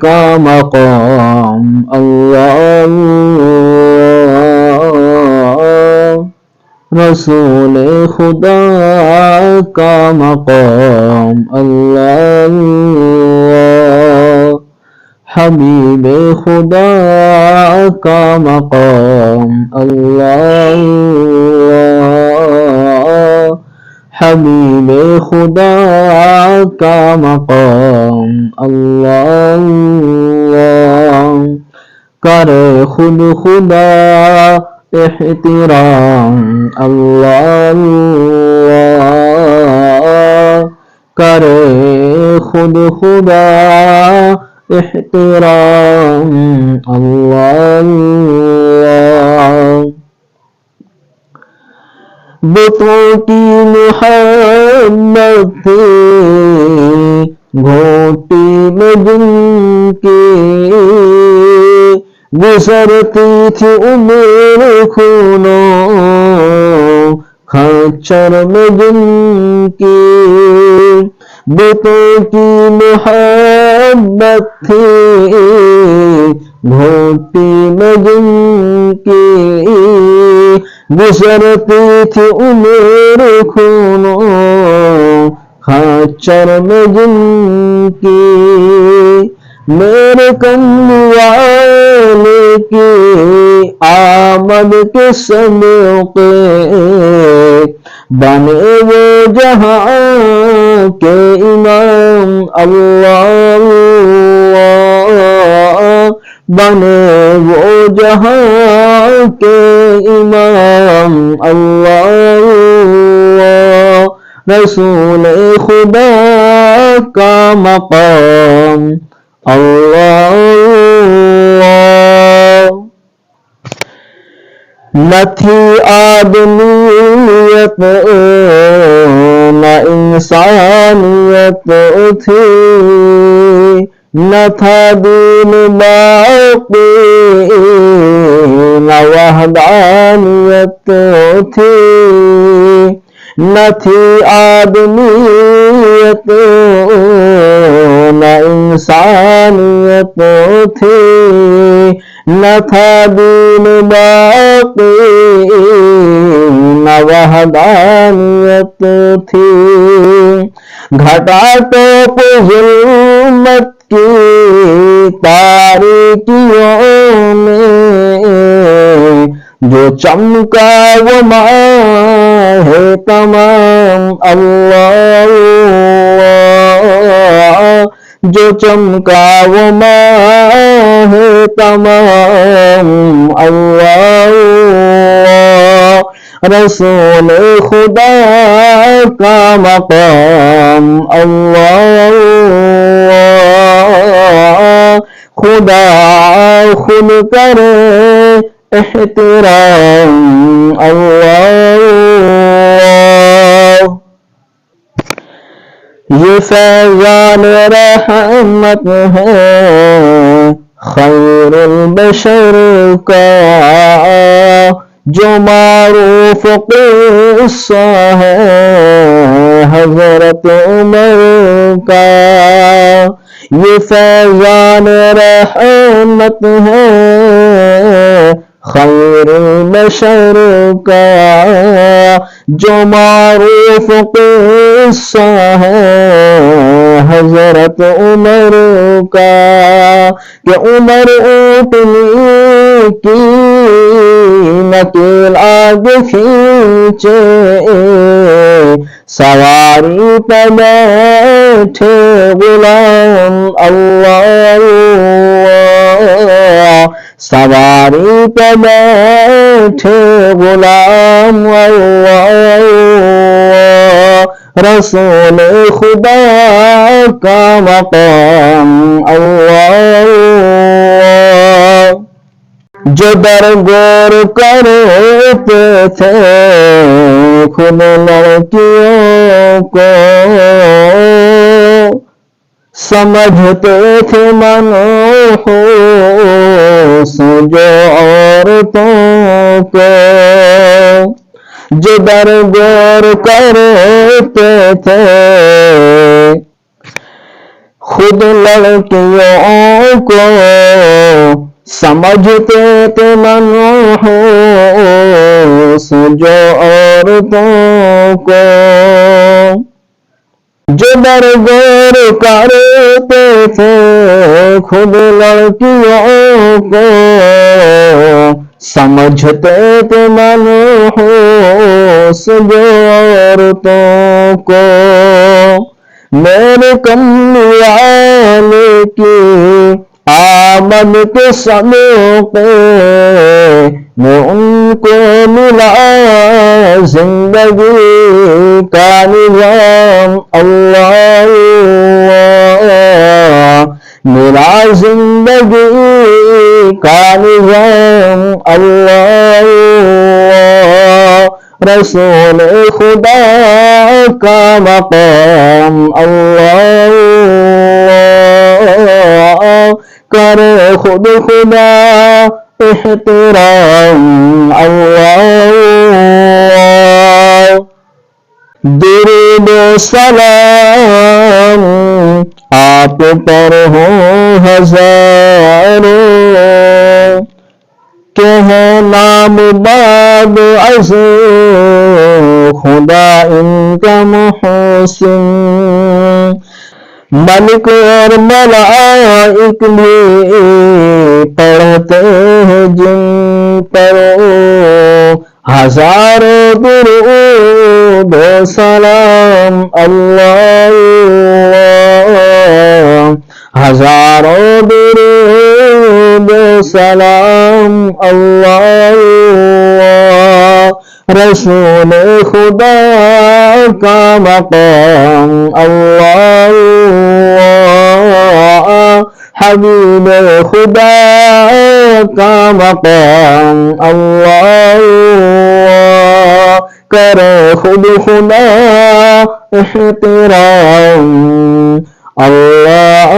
کا مقام اللہ، رسول خدا کا مقام اللہ، حبیب خدا کا مقام اللہ، حبیب خدا کا مقام اللہ، کرے خود خدا احترام اللہ، کرے خود خدا احترام اللہ، بتوں کی محبت تھی گھوٹی میں جن کی، گزرتی تھی عمر خونوں خچر میں جن کی، بتوں کی محبت تھی گھوٹی میں جن کی، گزرتی تھی عمر خونوں خچر میں جن کی، میرے کملی کی آمد کے صدقے بنے وہ جہاں کے امام اللہ، بنے وہ جہاں کے امام اللہ، رسول خدا کا مقام اللہ، نہ تھی آدمیت نہ انسانیت تھی، نہ تھا دین باقی نہ وحدانیت تھی، نہ تھی آدمیت نہ انسانیت تھی، نہ تھا دین باقی نہ وحدانیت تھی، گھٹا ٹوپ ظلمت کی تاریکیوں میں جو چمکا وہ ماہ تمام اللہ، جو چمکا وہ ماہ تمام اللہ، رسول خدا کا مقام اللہ، خدا خود کرے احترام اللہ، یہ فیضان رحمت ہے خیر البشر کا، جو معروف قصہ ہے حضرت عمر کا، یہ فیضان رحمت ہے خیر البشر کا، جو معروف قصہ ہے حضرت عمر کا، کہ عمر اونٹنی کی نکیل آگے کھینچے، سواری پہ بیٹھے غلام اللہ، سواری پہ بیٹھے غلام اللہ، رسول خدا کا مقام اللہ، جو درگور کرتے تھے خود لڑکیوں کو، سمجھتے تھے منحوس جو عورتوں کو، جو درگور کرتے تھے خود لڑکیوں کو سمجھتے تھے منحوس جو عورتوں کو، جو درگور کرتے تھے خود لڑکیوں کو سمجھتے تھے منحوس جو عورتوں کو، میرے کملی والے کی آمد کے صدقے میں ان کو ملا زندگی کا نظام اللہ، ملا زندگی کا نظام اللہ، رسول خدا کا مقام اللہ، کرے خود خدا احترام اللہ، درود و سلام آپ پر ہوں ہزاروں، کہ ہے نام باب عظیم خدا ان کا محسن، ملک اور ملائک بھی پڑھتے ہیں جن پر ہزاروں درود و سلام اللہ، ہزاروں درود و سلام اللہ، رسول خدا کا مقام اللہ، حبیب خدا کا مقام اللہ، کرے خود خدا احترام اللہ۔